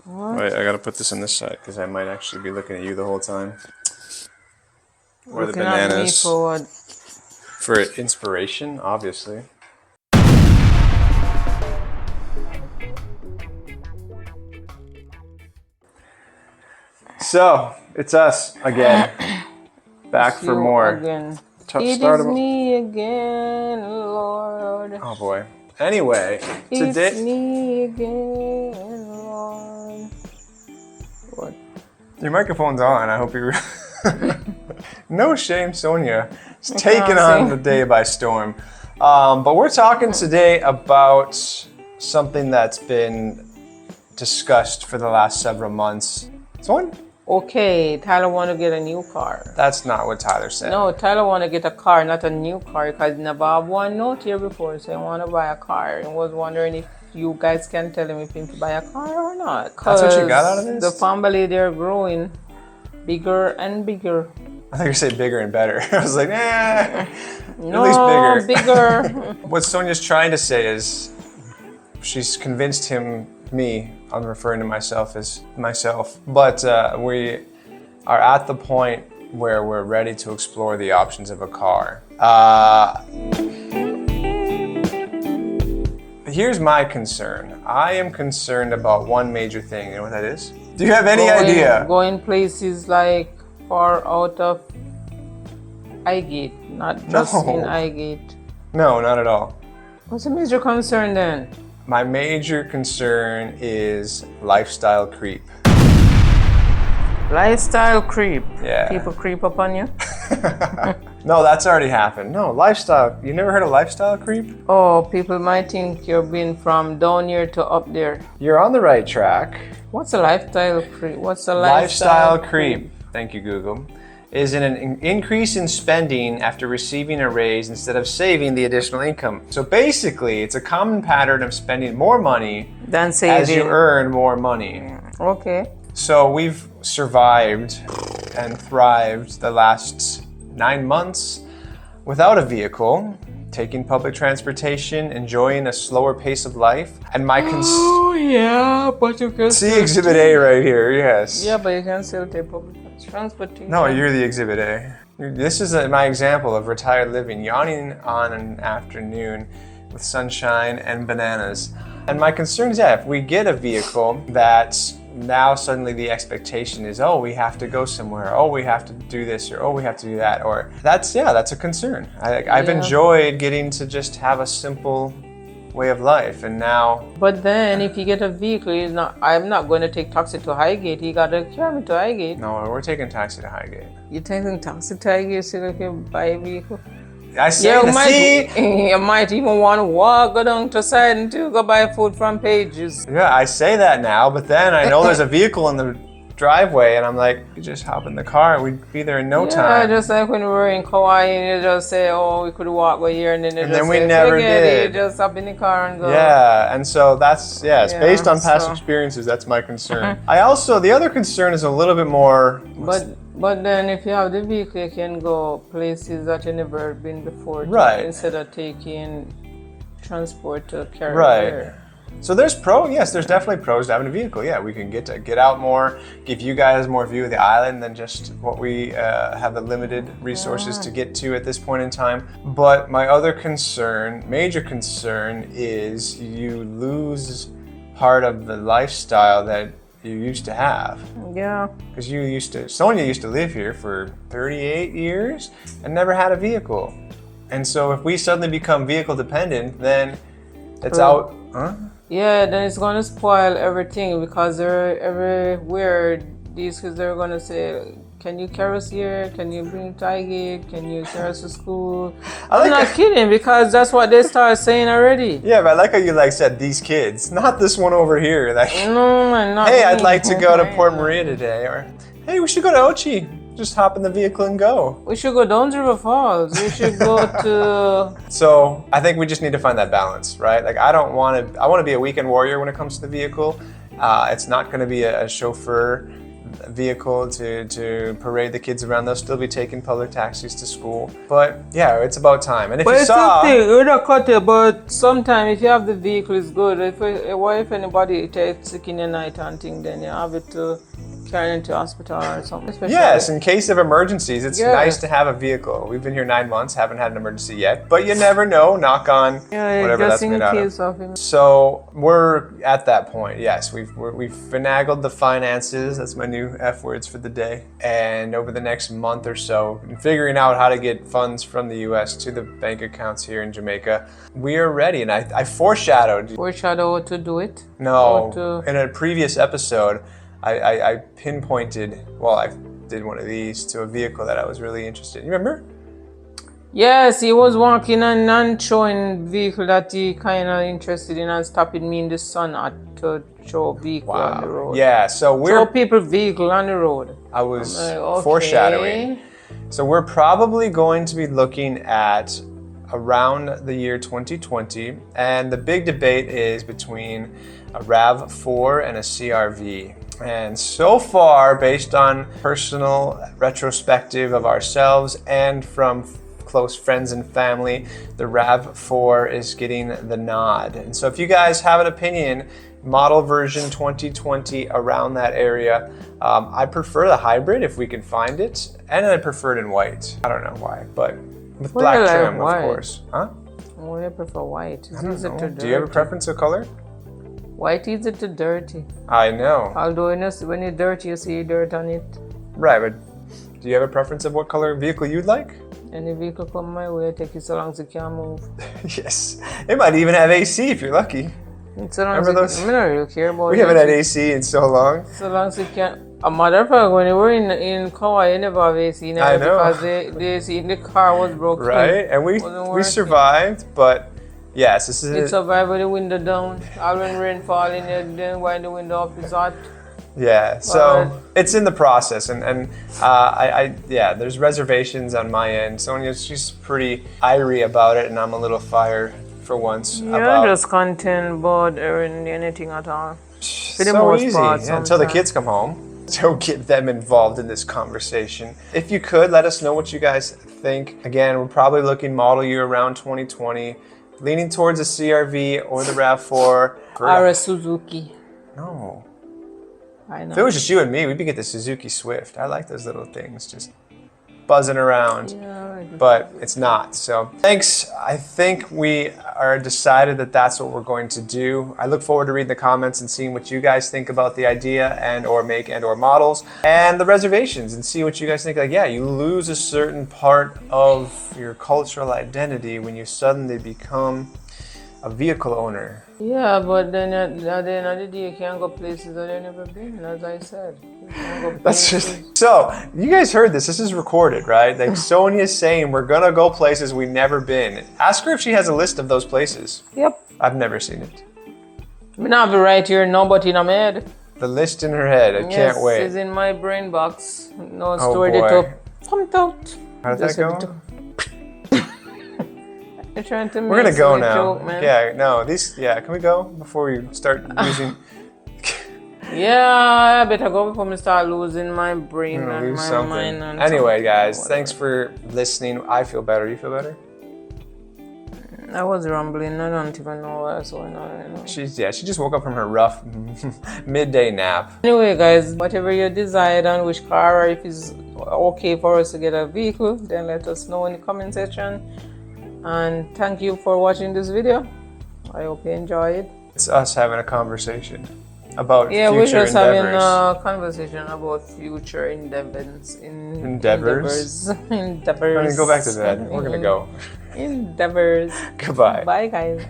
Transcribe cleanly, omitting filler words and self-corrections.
What? Wait, I gotta put this on this side because I might actually be looking at you the whole time. Or the Looking at me bananas. for what? For inspiration, obviously. So, it's us again. Back for You more. again. It is me again, Lord. Oh boy. Anyway, It's today. me again, Lord. What? Your microphone's on. I hope you. No shame, Sonia. It's taken can't on sing. the day by storm. But we're talking today about something that's been discussed for the last several months. Someone? Okay, Tyler want to get a new car. That's not what Tyler said. No, Tyler want to get a car, not a new car, because never have one note here before, so he want to buy a car. And was wondering if you guys can tell him if he to buy a car or not. That's what you got out of this? The family, they're growing bigger and bigger. I think you say bigger and better. I was like, at No, least bigger. bigger. What Sonia's trying to say is she's convinced me, I'm referring to myself as myself, but we are at the point where we're ready to explore the options of a car. Here's my concern. I am concerned about one major thing. You know what that is? Do you have any idea? Going places like far out of Highgate, not just in Highgate. No, not at all. What's the major concern then? My major concern is lifestyle creep. Lifestyle creep. Yeah. People creep up on you. No, that's already happened. No, lifestyle. You never heard of lifestyle creep? Oh, people might think you're being from down here to up there. You're on the right track. What's a lifestyle creep? What's a Lifestyle creep. Thank you, Google. Is an increase in spending after receiving a raise instead of saving the additional income. So basically, it's a common pattern of spending more money Than saving. as you earn more money. Okay. So we've survived and thrived the last 9 months without a vehicle, taking public transportation, enjoying a slower pace of life. And my Oh yeah, but you can see Exhibit A right here, yes. Yeah, but you can still take public transportation. No, you're the Exhibit A. This is my example of retired living, yawning on an afternoon with sunshine and bananas. And my concern is if we get a vehicle that's now suddenly the expectation is, oh, we have to go somewhere, oh, we have to do this, or oh, we have to do that, or that's a concern. I've enjoyed getting to just have a simple way of life, and now. But then, if you get a vehicle, I'm not going to take taxi to Highgate. You got to carry me to Highgate. No, we're taking taxi to Highgate. You're taking taxi to Highgate so you can buy a vehicle? I say, you might even want to walk, go down to side and go buy food from Pages. Yeah, I say that now, but then I know there's a vehicle in the driveway, and I'm like, you just hop in the car, we'd be there in no time. Yeah, just like when we were in Kauai, and you just say, oh, we could walk over here, and then we never did. You just hop in the car and go. Yeah, and so that's, it's based on past experiences, that's my concern. The other concern is a little bit more. But then if you have the vehicle, you can go places that you've never been before. Right. Instead of taking transport to carry. Right. So there's there's definitely pros to having a vehicle. Yeah, we can get out more, give you guys more view of the island than just what we have the limited resources to get to at this point in time. But my other major concern is you lose part of the lifestyle that you used to have. Yeah. Because Sonia used to live here for 38 years and never had a vehicle. And so if we suddenly become vehicle dependent, then it's out. Huh? Yeah, then it's gonna spoil everything because they're everywhere. These kids are gonna say, can you carry us here? Can you bring to Highgate? Can you carry us to school? I'm not kidding, because that's what they start saying already. Yeah, but I like how you said these kids, not this one over here. No, not hey, me. I'd like to go to Port Maria today, or hey, we should go to Ochi. Just hop in the vehicle and go. We should go down to River Falls. We should go to. So I think we just need to find that balance, right? Like I want to be a weekend warrior when it comes to the vehicle. It's not going to be a chauffeur vehicle to parade the kids around. They'll still be taking public taxis to school. But yeah, it's about time. And if But you it's saw, something, you're not cut it, but sometimes if you have the vehicle, it's good. What if anybody takes sick in the night and thing, then you have it to carry into hospital or something. Especially yes, in case of emergencies, it's Yeah. nice to have a vehicle. We've been here 9 months, haven't had an emergency yet, but you never know. Knock on whatever just that's in made out of. case of him. So we're at that point. Yes, we've finagled the finances. That's my new F words for the day. And over the next month or so, figuring out how to get funds from the U.S. to the bank accounts here in Jamaica, we are ready. And I foreshadowed. Foreshadow to do it. No, in a previous episode, I pinpointed. Well, I did one of these to a vehicle that I was really interested in. You remember? Yes, he was walking and showing vehicle that he kind of interested in and stopping me in the sun to show vehicle on the road. Yeah, so show people vehicle on the road. I was I'm like, okay. foreshadowing. So we're probably going to be looking at around the year 2020, and the big debate is between a RAV4 and a CRV. And so far, based on personal retrospective of ourselves and from close friends and family, the RAV4 is getting the nod. And so if you guys have an opinion, model version 2020 around that area, I prefer the hybrid if we can find it, and I prefer it in white. I don't know why, but with black trim, of course. Huh? Oh, I prefer white. I don't know. Do you have a preference of color? White is it too dirty. I know. Although when it's dirty, you see dirt on it. Right, but do you have a preference of what color vehicle you'd like? Any vehicle come my way, take it so long as you can move. Yes. It might even have AC if you're lucky. So long as I don't really care about we haven't had AC in so long. So long as you can. A matter of fact, when we were in Kauai, you never have AC now. I know. Because the AC in the car was broken. Right, and we survived, but yes, this is it. Survived with the window down. All when rain fall in there, then wind the window up, it's hot. Yeah, so it's in the process, and there's reservations on my end. She's pretty irie about it, and I'm a little fired for once. You're just content about anything at all. For the so most easy part, until the kids come home. So get them involved in this conversation. If you could, let us know what you guys think. Again, we're probably looking model year around 2020, leaning towards a CRV or the RAV4. Or a Suzuki. No. I know. If it was just you and me, we'd be get the Suzuki Swift. I like those little things, just buzzing around. Yeah, but it's not. So thanks. I think we are decided that that's what we're going to do. I look forward to reading the comments and seeing what you guys think about the idea and or make and or models and the reservations, and see what you guys think. Like, yeah, you lose a certain part of your cultural identity when you suddenly become a vehicle owner. Yeah, but then at the end of the day, you can't go places that you've never been, as I said. That's just so. You guys heard this. This is recorded, right? Like Sonia's saying we're gonna go places we've never been. Ask her if she has a list of those places. Yep. I've never seen it. We not have it right here, no, but in my head. The list in her head. I can't wait. It's in my brain box. No, Oh, stored boy. it up. Pumped out. How does that go? You're trying to We're gonna go now. Joke, man. Yeah, no. Can we go before we start using? Yeah, I better go before I start losing my brain and lose my something. mind. And Anyway, guys, whatever. thanks for listening. I feel better. You feel better? I was rambling. I don't even know what's going on. You know. She just woke up from her rough midday nap. Anyway, guys, whatever you decide on which car, or if it's okay for us to get a vehicle, then let us know in the comment section. And thank you for watching this video. I hope you enjoy it. It's us having a conversation about Yeah, future we're just having endeavors. a conversation about future endeavors. Endeavors? Endeavors. I'm gonna go back to bed. We're gonna go. Endeavors. Goodbye. Bye, guys.